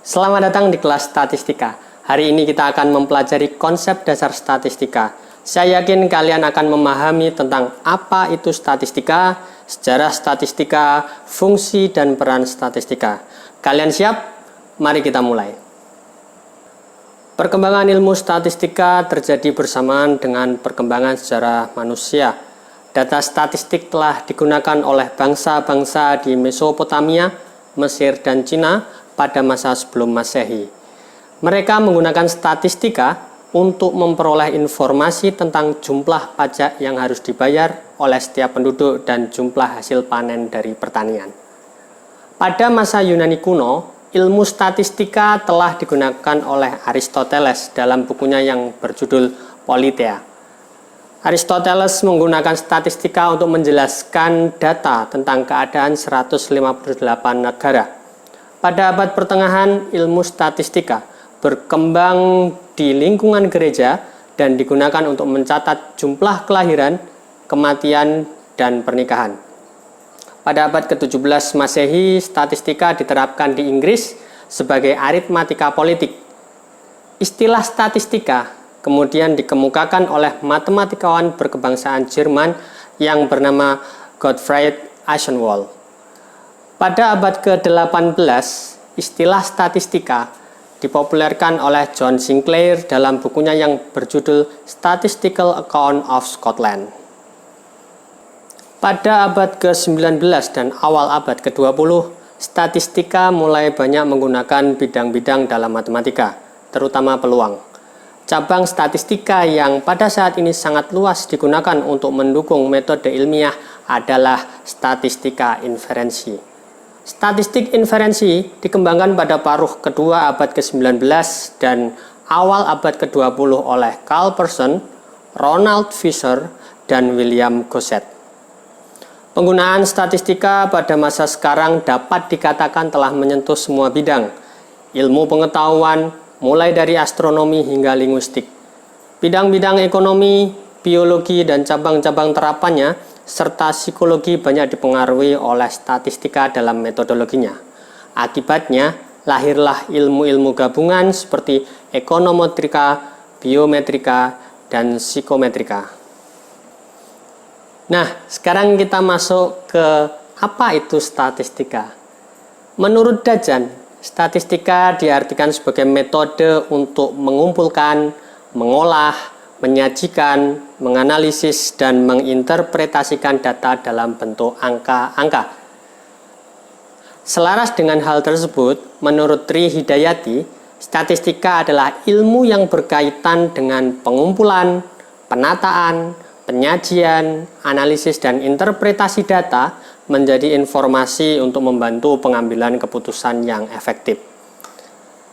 Selamat datang di kelas statistika. Hari ini kita akan mempelajari konsep dasar statistika. Saya yakin kalian akan memahami tentang apa itu statistika, sejarah statistika, fungsi dan peran statistika. Kalian siap? Mari kita mulai. Perkembangan ilmu statistika terjadi bersamaan dengan perkembangan sejarah manusia. Data statistik telah digunakan oleh bangsa-bangsa di Mesopotamia, Mesir, dan Cina pada masa sebelum Masehi. Mereka menggunakan statistika untuk memperoleh informasi tentang jumlah pajak yang harus dibayar oleh setiap penduduk dan jumlah hasil panen dari pertanian. Pada masa Yunani kuno, ilmu statistika telah digunakan oleh Aristoteles dalam bukunya yang berjudul Politeia. Aristoteles menggunakan statistika untuk menjelaskan data tentang keadaan 158 negara. Pada abad pertengahan, ilmu statistika berkembang di lingkungan gereja dan digunakan untuk mencatat jumlah kelahiran, kematian, dan pernikahan. Pada abad ke-17 Masehi, statistika diterapkan di Inggris sebagai aritmatika politik. Istilah statistika kemudian dikemukakan oleh matematikawan berkebangsaan Jerman yang bernama Gottfried Eisenhower. Pada abad ke-18, istilah statistika dipopulerkan oleh John Sinclair dalam bukunya yang berjudul Statistical Account of Scotland. Pada abad ke-19 dan awal abad ke-20, statistika mulai banyak menggunakan bidang-bidang dalam matematika, terutama peluang. Cabang statistika yang pada saat ini sangat luas digunakan untuk mendukung metode ilmiah adalah statistika inferensi. Statistik inferensi dikembangkan pada paruh kedua abad ke-19 dan awal abad ke-20 oleh Carl Pearson, Ronald Fisher, dan William Gosset. Penggunaan statistika pada masa sekarang dapat dikatakan telah menyentuh semua bidang ilmu pengetahuan, mulai dari astronomi hingga linguistik. Bidang-bidang ekonomi, biologi, dan cabang-cabang terapannya serta psikologi banyak dipengaruhi oleh statistika dalam metodologinya. Akibatnya, lahirlah ilmu-ilmu gabungan seperti ekonometrika, biometrika, dan psikometrika. Nah, sekarang kita masuk ke apa itu statistika. Menurut Dajan, statistika diartikan sebagai metode untuk mengumpulkan, mengolah, menyajikan, menganalisis, dan menginterpretasikan data dalam bentuk angka-angka. Selaras dengan hal tersebut, menurut Tri Hidayati, statistika adalah ilmu yang berkaitan dengan pengumpulan, penataan, penyajian, analisis, dan interpretasi data menjadi informasi untuk membantu pengambilan keputusan yang efektif.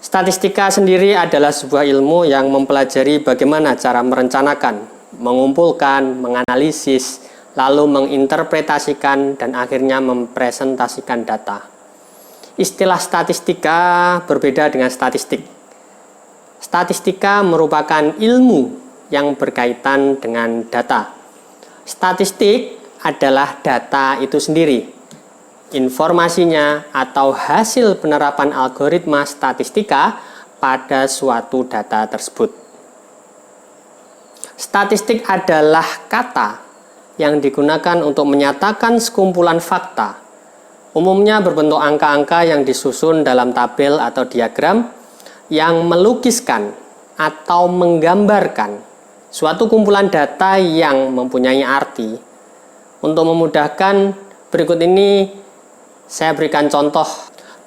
Statistika sendiri adalah sebuah ilmu yang mempelajari bagaimana cara merencanakan, mengumpulkan, menganalisis, lalu menginterpretasikan, dan akhirnya mempresentasikan data. Istilah statistika berbeda dengan statistik. Statistika merupakan ilmu yang berkaitan dengan data. Statistik adalah data itu sendiri. Informasinya atau hasil penerapan algoritma statistika pada suatu data tersebut. Statistik adalah kata yang digunakan untuk menyatakan sekumpulan fakta, umumnya berbentuk angka-angka yang disusun dalam tabel atau diagram yang melukiskan atau menggambarkan suatu kumpulan data yang mempunyai arti. Untuk memudahkan, berikut ini saya berikan contoh.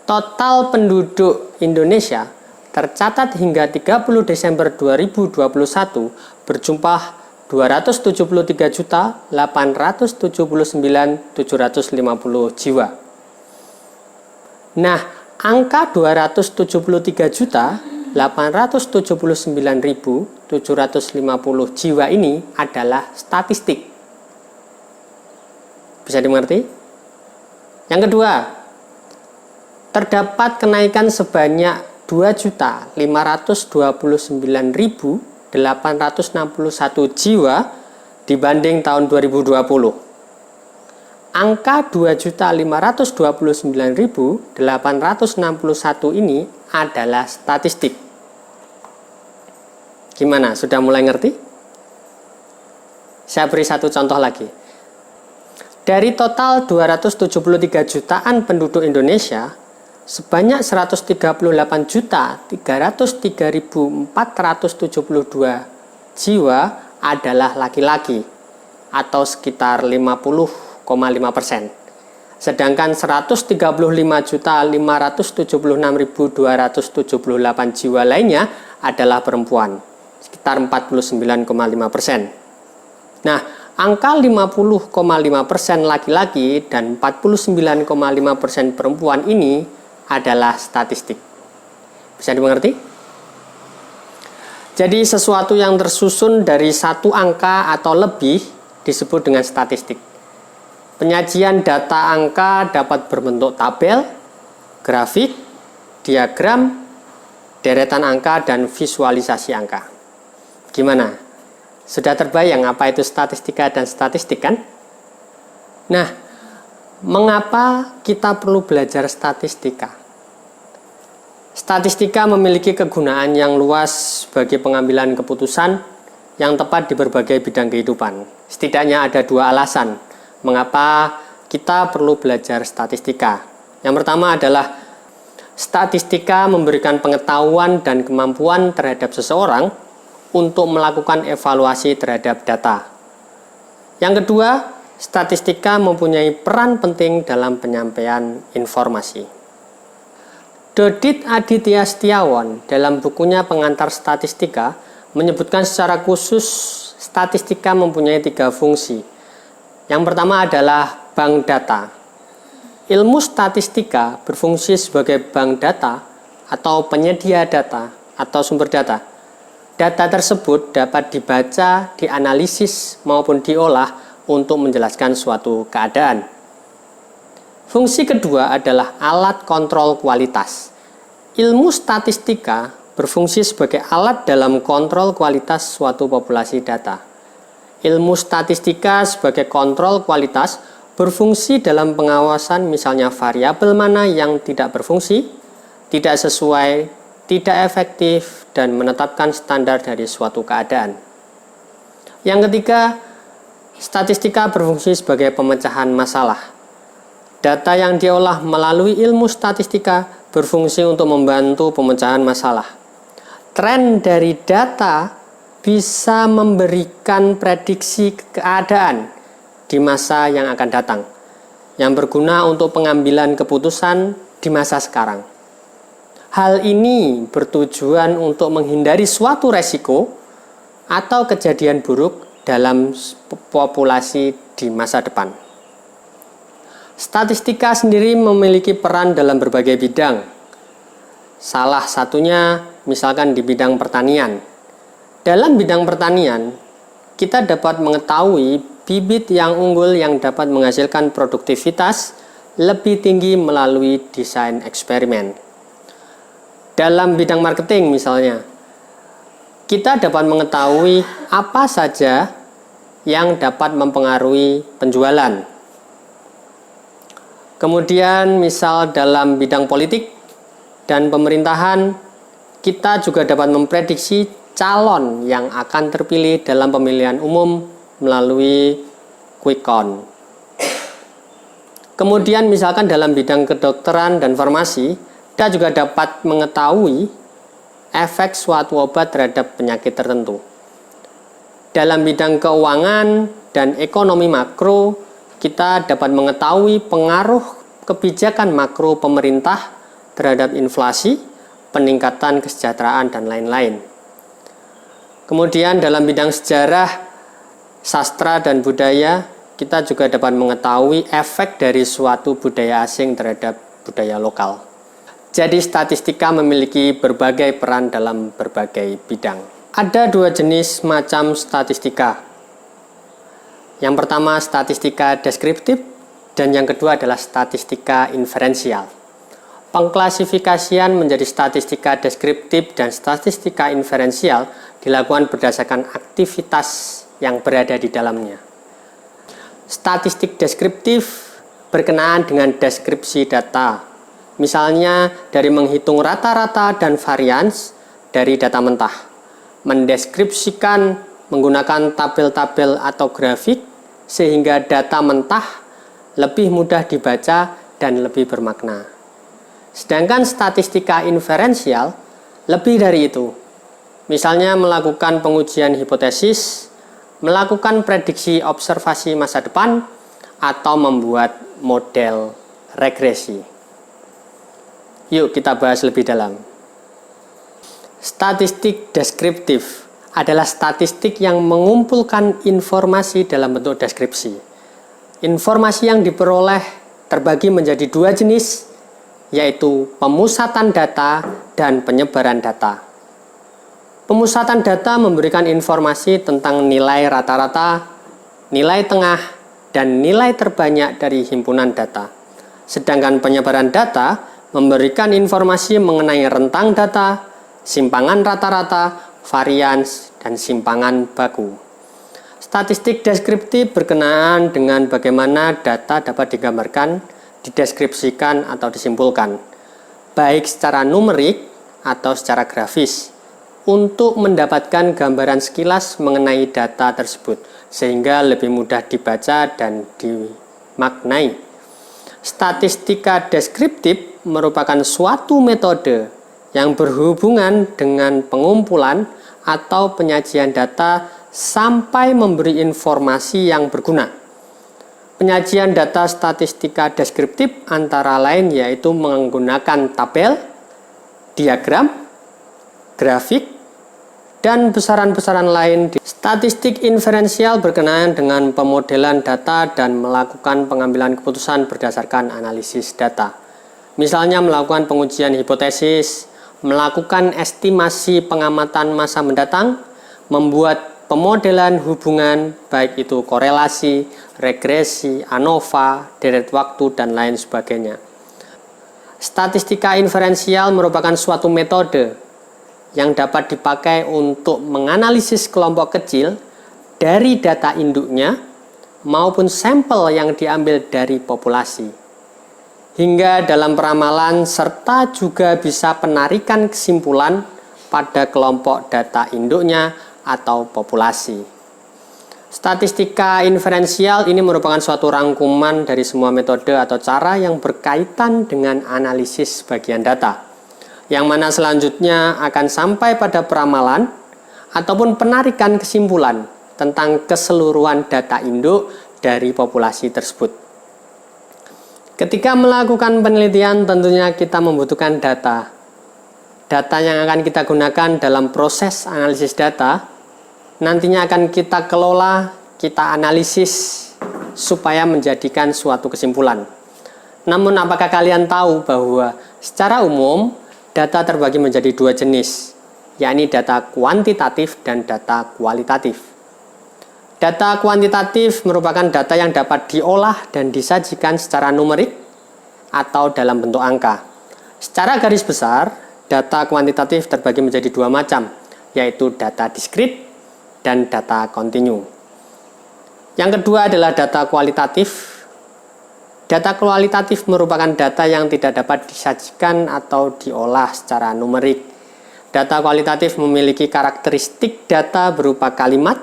Total penduduk Indonesia tercatat hingga 30 Desember 2021 berjumlah 273.879.750 jiwa. Nah, angka 273.879.750 jiwa ini adalah statistik. Bisa dimengerti? Yang kedua, terdapat kenaikan sebanyak 2.529.861 jiwa dibanding tahun 2020. angka 2.529.861 ini adalah statistik. Gimana? Sudah mulai ngerti? Saya beri satu contoh lagi. Dari total 273 jutaan penduduk Indonesia, sebanyak 138.303.472 jiwa adalah laki-laki atau sekitar 50,5%. Sedangkan 135.576.278 jiwa lainnya adalah perempuan, sekitar 49,5%. Nah, angka 50,5% laki-laki dan 49,5% perempuan ini adalah statistik. Bisa dimengerti? Jadi sesuatu yang tersusun dari satu angka atau lebih disebut dengan statistik. Penyajian data angka dapat berbentuk tabel, grafik, diagram, deretan angka, dan visualisasi angka. Gimana? Sudah terbayang apa itu statistika dan statistik kan? Nah, mengapa kita perlu belajar statistika? Statistika memiliki kegunaan yang luas bagi pengambilan keputusan yang tepat di berbagai bidang kehidupan. Setidaknya ada dua alasan mengapa kita perlu belajar statistika. Yang pertama adalah statistika memberikan pengetahuan dan kemampuan terhadap seseorang untuk melakukan evaluasi terhadap data. Yang kedua, statistika mempunyai peran penting dalam penyampaian informasi. Dodit Aditya Setiawan dalam bukunya Pengantar Statistika menyebutkan secara khusus statistika mempunyai 3 fungsi. Yang pertama adalah bank data. Ilmu statistika berfungsi sebagai bank data atau penyedia data atau sumber data. Data tersebut dapat dibaca, dianalisis, maupun diolah untuk menjelaskan suatu keadaan. Fungsi kedua adalah alat kontrol kualitas. Ilmu statistika berfungsi sebagai alat dalam kontrol kualitas suatu populasi data. Ilmu statistika sebagai kontrol kualitas berfungsi dalam pengawasan misalnya variabel mana yang tidak berfungsi, tidak sesuai, tidak efektif, dan menetapkan standar dari suatu keadaan. Yang ketiga, statistika berfungsi sebagai pemecahan masalah. Data yang diolah melalui ilmu statistika berfungsi untuk membantu pemecahan masalah. Tren dari data bisa memberikan prediksi keadaan di masa yang akan datang, yang berguna untuk pengambilan keputusan di masa sekarang. Hal ini bertujuan untuk menghindari suatu resiko atau kejadian buruk dalam populasi di masa depan. Statistika sendiri memiliki peran dalam berbagai bidang. Salah satunya misalkan di bidang pertanian. Dalam bidang pertanian, kita dapat mengetahui bibit yang unggul yang dapat menghasilkan produktivitas lebih tinggi melalui desain eksperimen. Dalam bidang marketing misalnya, kita dapat mengetahui apa saja yang dapat mempengaruhi penjualan. Kemudian misal dalam bidang politik dan pemerintahan, kita juga dapat memprediksi calon yang akan terpilih dalam pemilihan umum melalui quick count. Kemudian misalkan dalam bidang kedokteran dan farmasi, kita juga dapat mengetahui efek suatu obat terhadap penyakit tertentu. Dalam bidang keuangan dan ekonomi makro, kita dapat mengetahui pengaruh kebijakan makro pemerintah terhadap inflasi, peningkatan kesejahteraan, dan lain-lain. Kemudian dalam bidang sejarah, sastra, dan budaya, kita juga dapat mengetahui efek dari suatu budaya asing terhadap budaya lokal. Jadi statistika memiliki berbagai peran dalam berbagai bidang. Ada 2 jenis macam statistika. Yang pertama statistika deskriptif dan yang kedua adalah statistika inferensial. Pengklasifikasian menjadi statistika deskriptif dan statistika inferensial dilakukan berdasarkan aktivitas yang berada di dalamnya. Statistik deskriptif berkenaan dengan deskripsi data. Misalnya dari menghitung rata-rata dan varians dari data mentah, mendeskripsikan menggunakan tabel-tabel atau grafik sehingga data mentah lebih mudah dibaca dan lebih bermakna. Sedangkan statistika inferensial lebih dari itu. Misalnya melakukan pengujian hipotesis, melakukan prediksi observasi masa depan, atau membuat model regresi. Yuk kita bahas lebih dalam. Statistik deskriptif adalah statistik yang mengumpulkan informasi dalam bentuk deskripsi. Informasi yang diperoleh terbagi menjadi dua jenis, yaitu pemusatan data dan penyebaran data. Pemusatan data memberikan informasi tentang nilai rata-rata, nilai tengah, dan nilai terbanyak dari himpunan data. Sedangkan penyebaran data memberikan informasi mengenai rentang data, simpangan rata-rata, varians, dan simpangan baku. Statistik deskriptif berkenaan dengan bagaimana data dapat digambarkan, dideskripsikan, atau disimpulkan, baik secara numerik atau secara grafis, untuk mendapatkan gambaran sekilas mengenai data tersebut, sehingga lebih mudah dibaca dan dimaknai. Statistika deskriptif merupakan suatu metode yang berhubungan dengan pengumpulan atau penyajian data sampai memberi informasi yang berguna. Penyajian data statistika deskriptif antara lain yaitu menggunakan tabel, diagram, grafik, dan besaran-besaran lain. Statistik inferensial berkenaan dengan pemodelan data dan melakukan pengambilan keputusan berdasarkan analisis data. Misalnya melakukan pengujian hipotesis, melakukan estimasi pengamatan masa mendatang, membuat pemodelan hubungan baik itu korelasi, regresi, ANOVA, deret waktu, dan lain sebagainya. Statistika inferensial merupakan suatu metode yang dapat dipakai untuk menganalisis kelompok kecil dari data induknya maupun sampel yang diambil dari populasi, hingga dalam peramalan serta juga bisa penarikan kesimpulan pada kelompok data induknya atau populasi. Statistika inferensial ini merupakan suatu rangkuman dari semua metode atau cara yang berkaitan dengan analisis bagian data, yang mana selanjutnya akan sampai pada peramalan ataupun penarikan kesimpulan tentang keseluruhan data induk dari populasi tersebut. Ketika melakukan penelitian tentunya kita membutuhkan data. Data yang akan kita gunakan dalam proses analisis data nantinya akan kita kelola, kita analisis supaya menjadikan suatu kesimpulan. Namun apakah kalian tahu bahwa secara umum data terbagi menjadi dua jenis, yakni data kuantitatif dan data kualitatif. Data kuantitatif merupakan data yang dapat diolah dan disajikan secara numerik atau dalam bentuk angka. Secara garis besar, data kuantitatif terbagi menjadi dua macam, yaitu data diskrit dan data kontinu. Yang kedua adalah data kualitatif. Data kualitatif merupakan data yang tidak dapat disajikan atau diolah secara numerik. Data kualitatif memiliki karakteristik data berupa kalimat,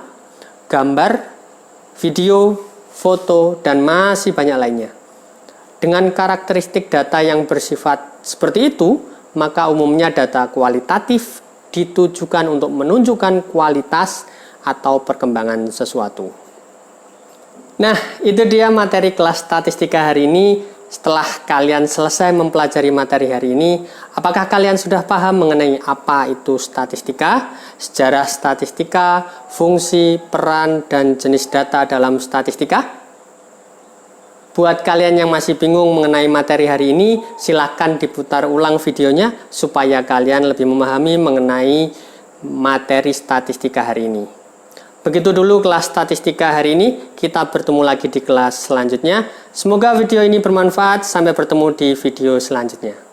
gambar, video, foto, dan masih banyak lainnya. Dengan karakteristik data yang bersifat seperti itu, maka umumnya data kualitatif ditujukan untuk menunjukkan kualitas atau perkembangan sesuatu. Nah, itu dia materi kelas statistika hari ini. Setelah kalian selesai mempelajari materi hari ini, apakah kalian sudah paham mengenai apa itu statistika, sejarah statistika, fungsi, peran, dan jenis data dalam statistika? Buat kalian yang masih bingung mengenai materi hari ini, silahkan diputar ulang videonya supaya kalian lebih memahami mengenai materi statistika hari ini. Begitu dulu kelas statistika hari ini, kita bertemu lagi di kelas selanjutnya. Semoga video ini bermanfaat, sampai bertemu di video selanjutnya.